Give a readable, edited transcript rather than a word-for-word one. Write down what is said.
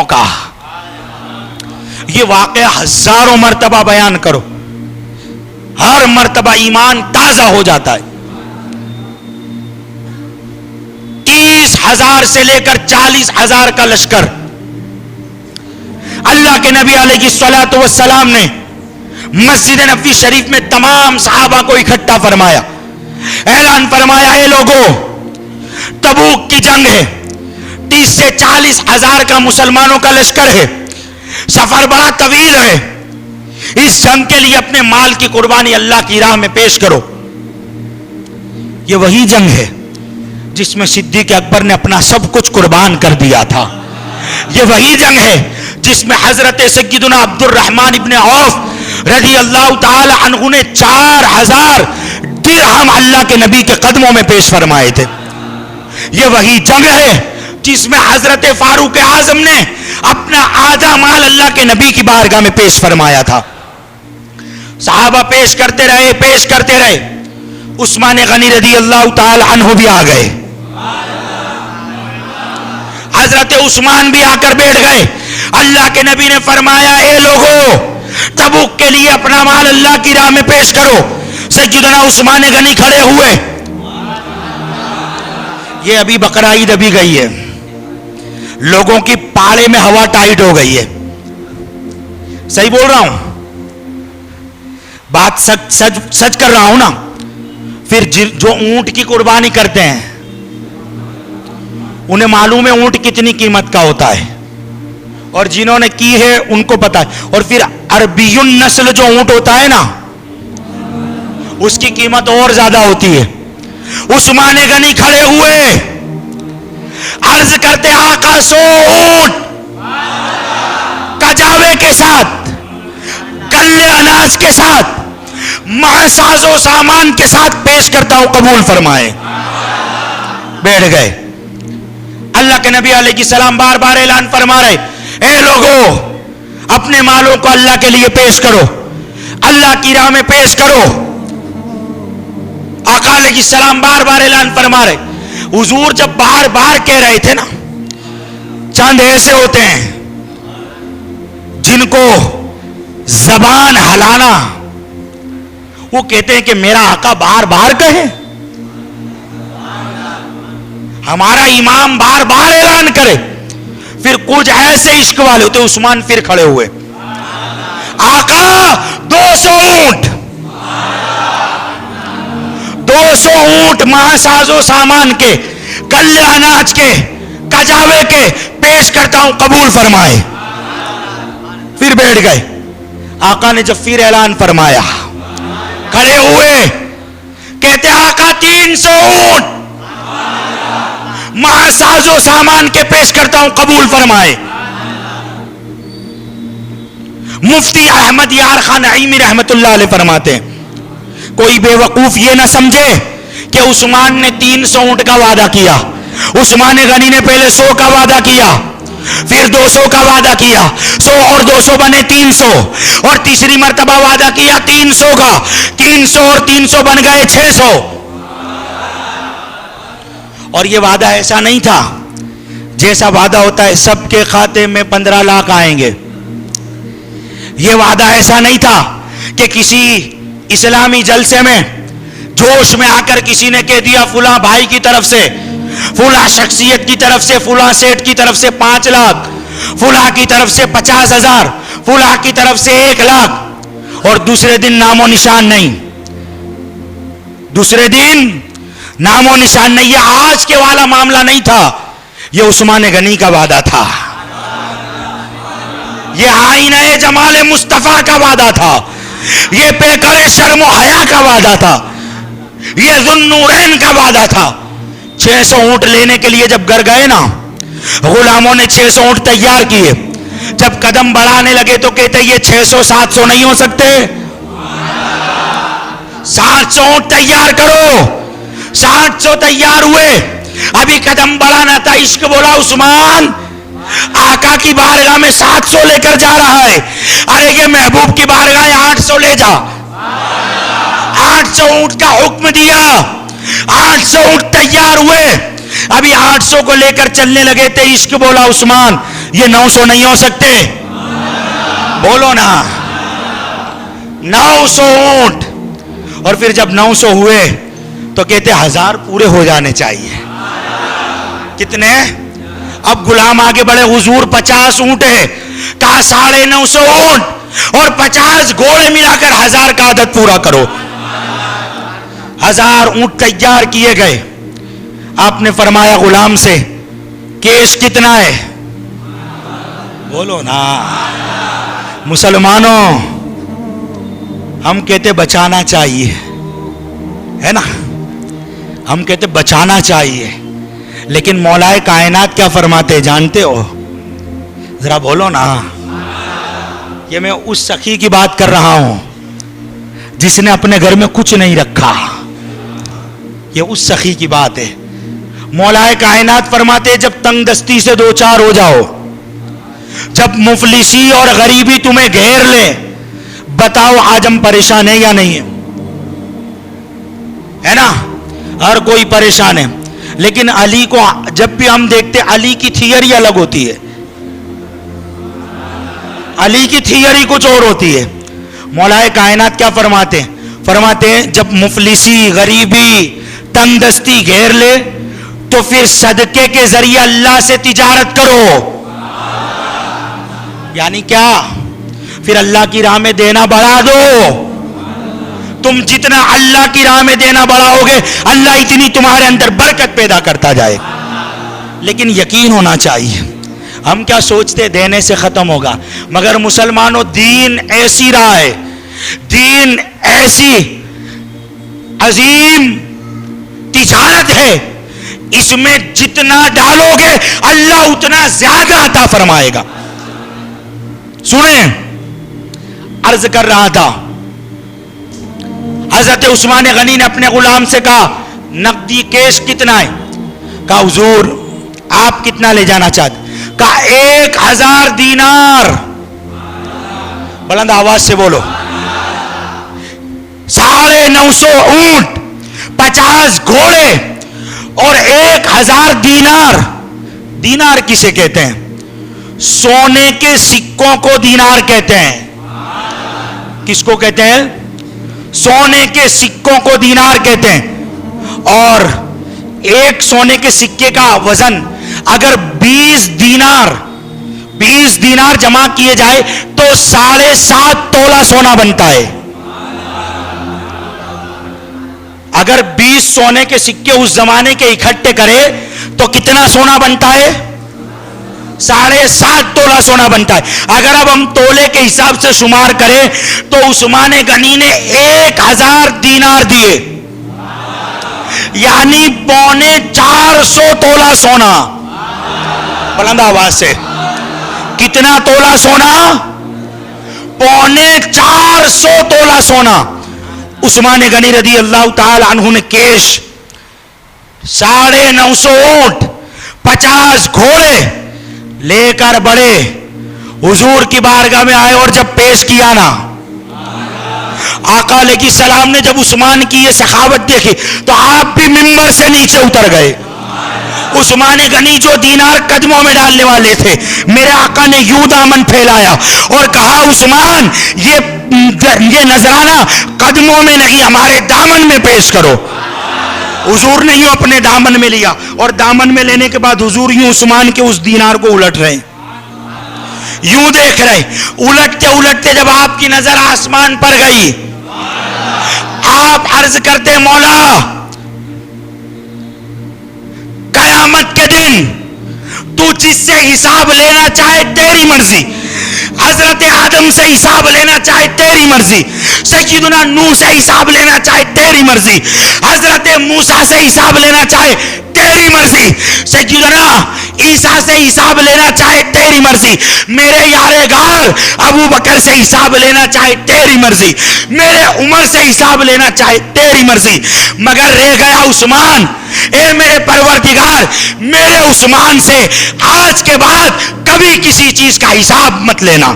کا یہ واقعہ ہزاروں مرتبہ بیان کرو، ہر مرتبہ ایمان تازہ ہو جاتا ہے۔ 30,000 سے لے کر 40,000 کا لشکر اللہ کے نبی علیہ الصلوۃ والسلام نے مسجد نبوی شریف میں تمام صحابہ کو اکٹھا فرمایا، اعلان فرمایا، اے لوگو تبوک کی جنگ ہے، 30 سے 40,000 کا مسلمانوں کا لشکر ہے، سفر بڑا طویل ہے، اس جنگ کے لیے اپنے مال کی قربانی اللہ کی راہ میں پیش کرو۔ یہ وہی جنگ ہے جس میں صدیق اکبر نے اپنا سب کچھ قربان کر دیا تھا، یہ وہی جنگ ہے جس میں حضرت سیدنا عبد الرحمن ابن عوف رضی اللہ تعالی عنہ نے 4,000 درہم اللہ کے نبی کے قدموں میں پیش فرمائے تھے، یہ وہی جنگ ہے جس میں حضرت فاروق اعظم نے اپنا آدھا مال اللہ کے نبی کی بارگاہ میں پیش فرمایا تھا۔ صحابہ پیش کرتے رہے، عثمان غنی رضی اللہ تعالی عنہ بھی آ گئے، حضرت عثمان بھی آ کر بیٹھ گئے۔ اللہ کے نبی نے فرمایا، اے لوگو تبوک کے لیے اپنا مال اللہ کی راہ میں پیش کرو۔ سیدنا عثمان غنی کھڑے ہوئے، یہ ابھی بقرہ عید ابھی گئی ہے، لوگوں کی پاڑے میں ہوا ٹائٹ ہو گئی ہے، صحیح بول رہا ہوں، بات سچ کر رہا ہوں نا۔ پھر جو اونٹ کی قربانی کرتے ہیں انہیں معلوم ہے اونٹ کتنی قیمت کا ہوتا ہے، اور جنہوں نے کی ہے ان کو پتا ہے، اور پھر عربی نسل جو اونٹ ہوتا ہے نا اس کی قیمت اور زیادہ ہوتی ہے۔ عثمان غنی کھڑے ہوئے، عرض کرتے، آقا 100 اونٹ کجاوے کے ساتھ، کلے اناج کے ساتھ، ساز و سامان کے ساتھ پیش کرتا ہوں، قبول فرمائے۔ بیٹھ گئے۔ اللہ کے نبی علیہ السلام بار بار اعلان فرما رہے، اے لوگو اپنے مالوں کو اللہ کے لیے پیش کرو، اللہ کی راہ میں پیش کرو۔ آقا علیہ السلام بار بار اعلان فرما رہے۔ حضور جب بار بار کہہ رہے تھے نا، چند ایسے ہوتے ہیں جن کو زبان ہلانا، وہ کہتے ہیں کہ میرا آقا بار بار کہے، ہمارا امام بار بار اعلان کرے۔ پھر کچھ ایسے عشق والے ہوتے، عثمان پھر کھڑے ہوئے، آقا 200 اونٹ، 200 اونٹ ساز و سامان کے، کلے اناج کے، کجاوے کے پیش کرتا ہوں، قبول فرمائے۔ پھر بیٹھ گئے۔ آقا نے جب پھر اعلان فرمایا، کھڑے ہوئے، کہتے آقا 300 اونٹ ساز و سامان کے پیش کرتا ہوں، قبول فرمائے۔ مفتی احمد یار خان نعیمی رحمت اللہ علیہ فرماتے ہیں، کوئی بے وقوف یہ نہ سمجھے کہ عثمان نے 300 اونٹ کا وعدہ کیا، عثمان غنی نے پہلے 100 کا وعدہ کیا، پھر 200 کا وعدہ کیا، 100 اور 200 بنے 300، اور تیسری مرتبہ وعدہ کیا 300 کا، 300 اور 300 بن گئے 600۔ اور یہ وعدہ ایسا نہیں تھا جیسا وعدہ ہوتا ہے سب کے کھاتے میں 15 لاکھ آئیں گے، یہ وعدہ ایسا نہیں تھا کہ کسی اسلامی جلسے میں جوش میں آ کر کسی نے کہہ دیا فلاں بھائی کی طرف سے، فلاں شخصیت کی طرف سے، فلاں سیٹ کی طرف سے 5 لاکھ، فلاں کی طرف سے 50,000، فلاں کی طرف سے 1 لاکھ، اور دوسرے دن نام و نشان نہیں، دوسرے دن نام و نشان نہیں۔ یہ آج کے والا معاملہ نہیں تھا، یہ عثمان غنی کا وعدہ تھا، یہ آئینہ جمال مصطفیٰ کا وعدہ تھا، یہ پیکر شرم و حیا کا وعدہ تھا، یہ ذوالنورین کا وعدہ تھا۔ 600 اونٹ لینے کے لیے جب گھر گئے نا، غلاموں نے 600 اونٹ تیار کیے، جب قدم بڑھانے لگے تو کہتے یہ 600 700 نہیں ہو سکتے، 700 اونٹ تیار کرو۔ 700 تیار ہوئے، ابھی قدم بڑھانا تھا، عشق بولا عثمان آقا کی بارگاہ میں 700 لے کر جا رہا ہے، ارے یہ محبوب کی بارگاہ 800 لے جا۔ 800 اونٹ کا حکم دیا، 800 اونٹ تیار ہوئے، ابھی 800 کو لے کر چلنے لگے تھے، عشق بولا عثمان یہ 900 نہیں ہو سکتے؟ بولو نا، 900 اونٹ. اور پھر جب 900 ہوئے تو کہتے 1000 پورے ہو جانے چاہیے. کتنے؟ اب غلام آگے بڑھے، حضور 50 اونٹ ہے. کہا 950 اونٹ اور 50 گھوڑے ملا کر 1000 کا عدد پورا کرو. 1000 اونٹ تیار کیے گئے. آپ نے فرمایا غلام سے، کیش کتنا ہے؟ بولو نا. مسلمانوں، ہم کہتے بچانا چاہیے، ہے نا، ہم کہتے بچانا چاہیے، لیکن مولا کائنات کیا فرماتے جانتے ہو؟ ذرا بولو نا. یہ میں اس سخی کی بات کر رہا ہوں جس نے اپنے گھر میں کچھ نہیں رکھا. یہ اس سخی کی بات ہے. مولا کائنات فرماتے جب تنگ دستی سے دو چار ہو جاؤ، جب مفلسی اور غریبی تمہیں گھیر لے، بتاؤ آج ہم پریشان ہیں یا نہیں ہیں؟ ہے نا، ہر کوئی پریشان ہے. لیکن علی کو جب بھی ہم دیکھتے، علی کی تھیوری الگ ہوتی ہے. علی کی تھیوری کچھ اور ہوتی ہے. مولا کائنات کیا فرماتے ہیں؟ فرماتے ہیں جب مفلسی، غریبی، تنگ دستی گھیر لے تو پھر صدقے کے ذریعے اللہ سے تجارت کرو. یعنی کیا؟ پھر اللہ کی راہ میں دینا بڑھا دو. تم جتنا اللہ کی راہ میں دینا بڑھاؤ گے، اللہ اتنی تمہارے اندر برکت پیدا کرتا جائے. لیکن یقین ہونا چاہیے. ہم کیا سوچتے دینے سے ختم ہوگا، مگر مسلمانوں دین ایسی راہ ہے، دین ایسی عظیم تجارت ہے، اس میں جتنا ڈالو گے اللہ اتنا زیادہ عطا فرمائے گا. سنیں، عرض کر رہا تھا، حضرت عثمان غنی نے اپنے غلام سے کہا نقدی کیش کتنا ہے؟ کہا حضور آپ کتنا لے جانا چاہتے؟ کہا 1000 دینار. بلند آواز سے بولو. 950 اونٹ، 50 گھوڑے اور 1000 دینار. دینار کسے کہتے ہیں؟ سونے کے سکوں کو دینار کہتے ہیں. کس کو کہتے ہیں؟ سونے کے سکوں کو دینار کہتے ہیں. اور ایک سونے کے سکے کا وزن اگر 20 دینار جمع کیے جائے تو 7.5 تولہ سونا بنتا ہے. اگر 20 سونے کے سکے اس زمانے کے اکٹھے کرے تو کتنا سونا بنتا ہے؟ 7.5 تولہ سونا بنتا ہے. اگر اب ہم تولے کے حساب سے شمار کریں تو عثمان غنی نے 1000 دینار دیے، یعنی 450 تولہ سونا. بلند آواز سے، کتنا تولہ سونا؟ 450 تولہ سونا. عثمان غنی رضی اللہ تعالی عنہ نے کیش 950 اونٹ، 50 گھوڑے لے کر بڑے حضور کی بارگاہ میں آئے. اور جب پیش کیا نا، آقا علیہ السلام نے جب عثمان کی یہ سخاوت دیکھی تو آپ بھی منبر سے نیچے اتر گئے. عثمان غنی جو دینار قدموں میں ڈالنے والے تھے، میرے آقا نے یوں دامن پھیلایا اور کہا عثمان یہ نذرانہ قدموں میں نہیں ہمارے دامن میں پیش کرو. حضور نے یوں اپنے دامن میں لیا اور دامن میں لینے کے بعد حضور یوں عثمان کے اس دینار کو الٹ رہے، یوں دیکھ رہے. الٹتے الٹتے جب آپ کی نظر آسمان پر گئی، آپ عرض کرتے مولا قیامت کے دن تو جس سے حساب لینا چاہے تیری مرضی، حضرت آدم سے حساب لینا چاہے تیری مرضی، سیدنا نوح سے حساب لینا چاہے تیری مرضی، حضرت موسیٰ سے حساب لینا چاہے تیری مرضی، سیدنا عیسیٰ سے حساب لینا چاہے تیری مرضی، میرے یار غار ابو بکر سے حساب لینا چاہے تیری مرضی، میرے عمر سے حساب لینا چاہے تیری مرضی، مگر رہ گیا عثمان. اے میرے پروردگار، میرے عثمان سے آج کے بعد کبھی کسی چیز کا حساب مت لینا.